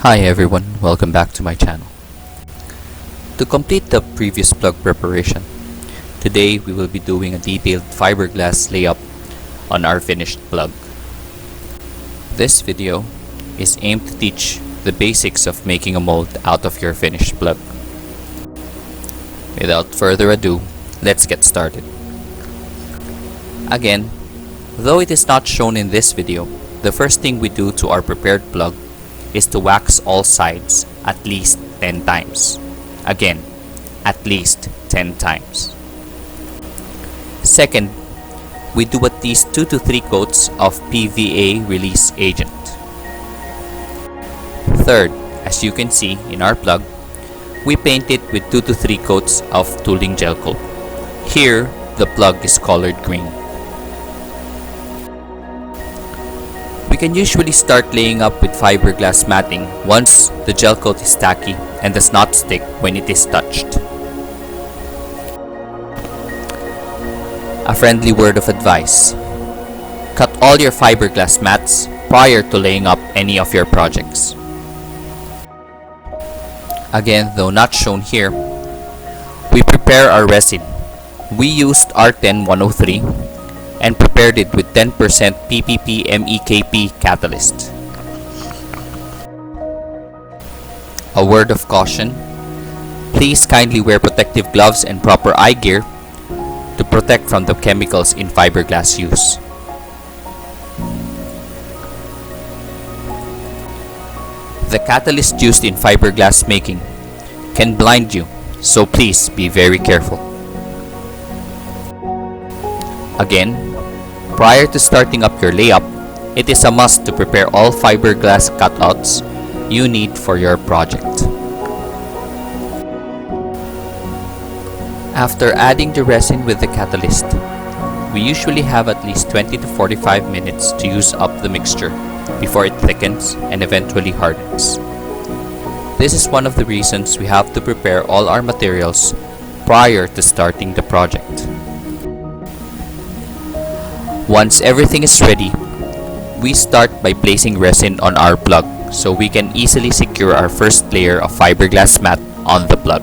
Hi everyone, welcome back to my channel. To complete the previous plug preparation, today we will be doing a detailed fiberglass layup on our finished plug. This video is aimed to teach the basics of making a mold out of your finished plug. Without further ado, let's get started. Again, though it is not shown in this video, the first thing we do to our prepared plug is to wax all sides at least 10 times. Again, at least 10 times. Second, we do at least 2 to 3 coats of PVA release agent. Third, as you can see in our plug, we paint it with 2 to 3 coats of tooling gel coat. Here, the plug is colored green. We can usually start laying up with fiberglass matting once the gel coat is tacky and does not stick when it is touched. A friendly word of advice: cut all your fiberglass mats prior to laying up any of your projects. Again, though not shown here, we prepare our resin. We used R10-103 and prepared it with 10% PPP MEKP catalyst. A word of caution: please kindly wear protective gloves and proper eye gear to protect from the chemicals in fiberglass use. The catalyst used in fiberglass making can blind you, so please be very careful. Again, prior to starting up your layup, it is a must to prepare all fiberglass cutouts you need for your project. After adding the resin with the catalyst, we usually have at least 20 to 45 minutes to use up the mixture before it thickens and eventually hardens. This is one of the reasons we have to prepare all our materials prior to starting the project. Once everything is ready, we start by placing resin on our plug so we can easily secure our first layer of fiberglass mat on the plug.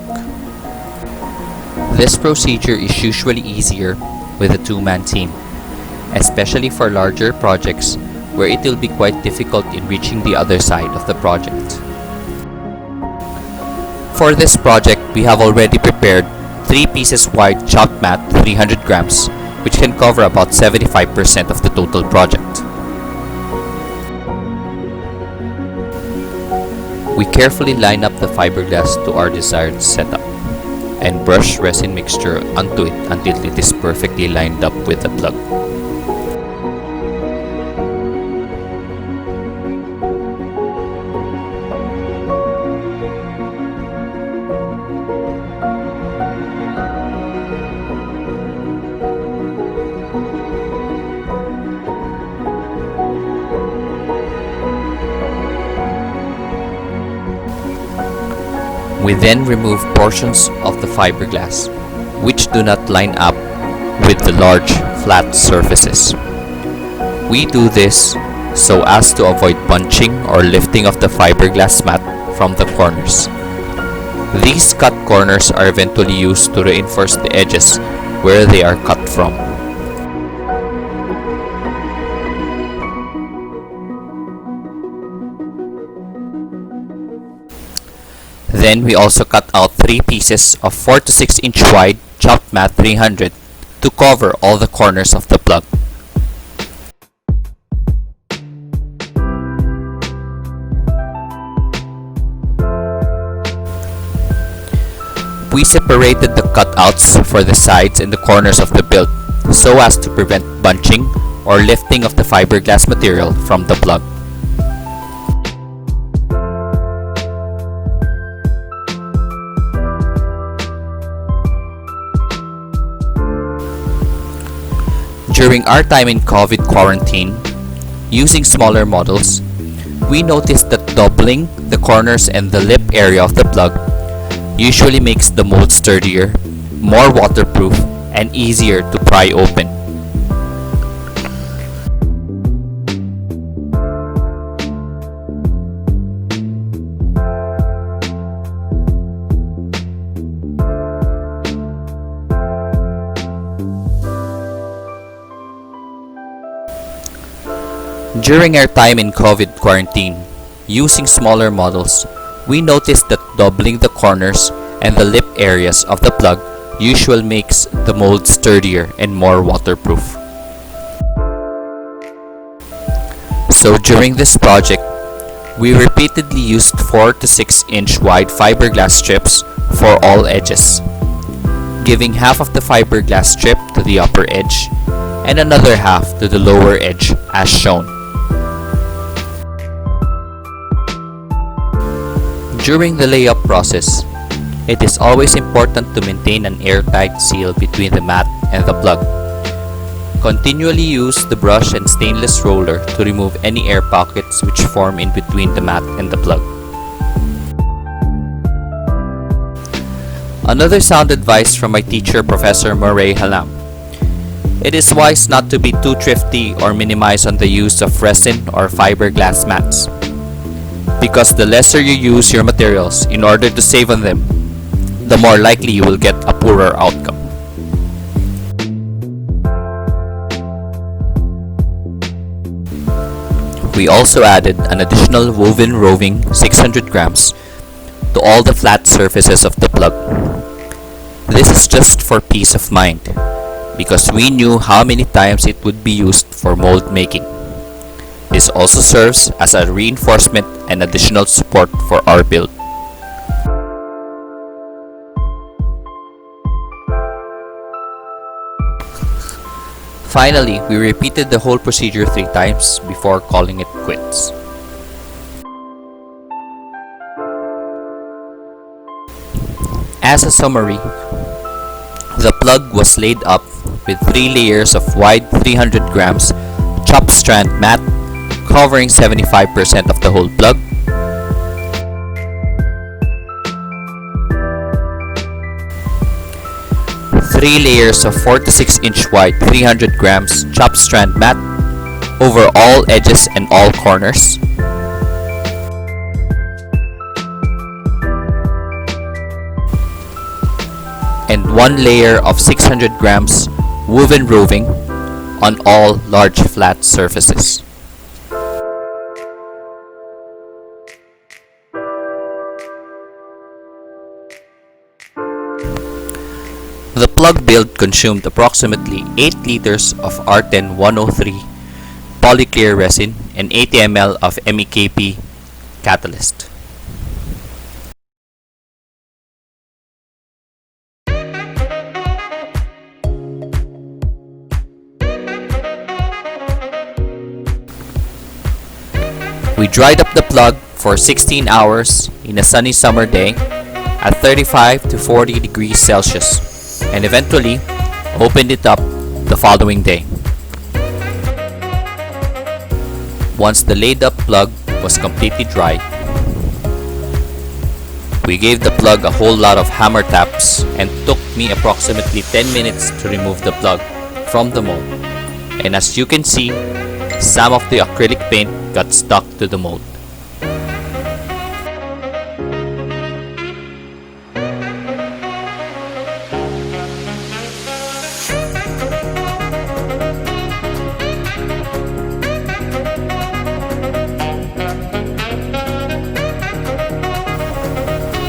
This procedure is usually easier with a two-man team, especially for larger projects where it will be quite difficult in reaching the other side of the project. For this project, we have already prepared 3 pieces wide chopped mat 300 grams, which can cover about 75% of the total project. We carefully line up the fiberglass to our desired setup and brush resin mixture onto it until it is perfectly lined up with the plug. We then remove portions of the fiberglass which do not line up with the large flat surfaces. We do this so as to avoid bunching or lifting of the fiberglass mat from the corners. These cut corners are eventually used to reinforce the edges where they are cut from. Then we also cut out 3 pieces of 4 to 6 inch wide chopped mat 300 to cover all the corners of the plug. We separated the cutouts for the sides and the corners of the build so as to prevent bunching or lifting of the fiberglass material from the plug. During our time in COVID quarantine, using smaller models, we noticed that doubling the corners and the lip area of the plug usually makes the mold sturdier, more waterproof, and easier to pry open. During our time in COVID quarantine, using smaller models, we noticed that doubling the corners and the lip areas of the plug usually makes the mold sturdier and more waterproof. So during this project, we repeatedly used 4 to 6 inch wide fiberglass strips for all edges, giving half of the fiberglass strip to the upper edge and another half to the lower edge as shown. During the layup process, it is always important to maintain an airtight seal between the mat and the plug. Continually use the brush and stainless roller to remove any air pockets which form in between the mat and the plug. Another sound advice from my teacher, Professor Murray Halam. It is wise not to be too thrifty or minimize on the use of resin or fiberglass mats, because the lesser you use your materials in order to save on them, the more likely you will get a poorer outcome. We also added an additional woven roving 600 grams to all the flat surfaces of the plug. This is just for peace of mind, because we knew how many times it would be used for mold making. This also serves as a reinforcement and additional support for our build. Finally, we repeated the whole procedure 3 times before calling it quits. As a summary, the plug was laid up with 3 layers of wide 300 grams chopped strand mat covering 75% of the whole plug, three layers of 4 to 6 inch wide 300 grams chopped strand mat over all edges and all corners, and 1 layer of 600 grams woven roving on all large flat surfaces. The plug build consumed approximately 8 liters of R10-103 polyclear resin and 80 ml of MEKP catalyst. We dried up the plug for 16 hours in a sunny summer day at 35 to 40 degrees Celsius and eventually opened it up the following day. Once the laid up plug was completely dry, we gave the plug a whole lot of hammer taps and took me approximately 10 minutes to remove the plug from the mold. And as you can see, some of the acrylic paint got stuck to the mold.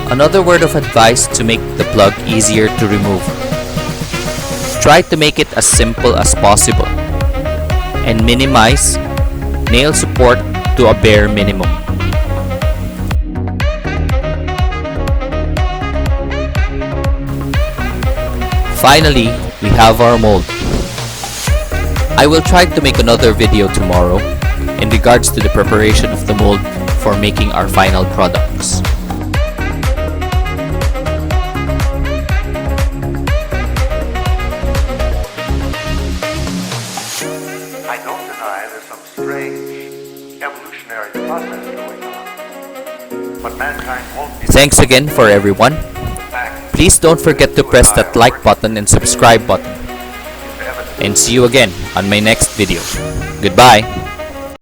Another word of advice to make the plug easier to remove: try to make it as simple as possible and minimize nail support to a bare minimum. Finally, we have our mold. I will try to make another video tomorrow in regards to the preparation of the mold for making our final products. I don't deny there's some strange evolutionary process going on, but mankind won't be. Thanks again for everyone. Back Please don't forget to press that like button and subscribe button. into evidence. And see you again on my next video. Goodbye.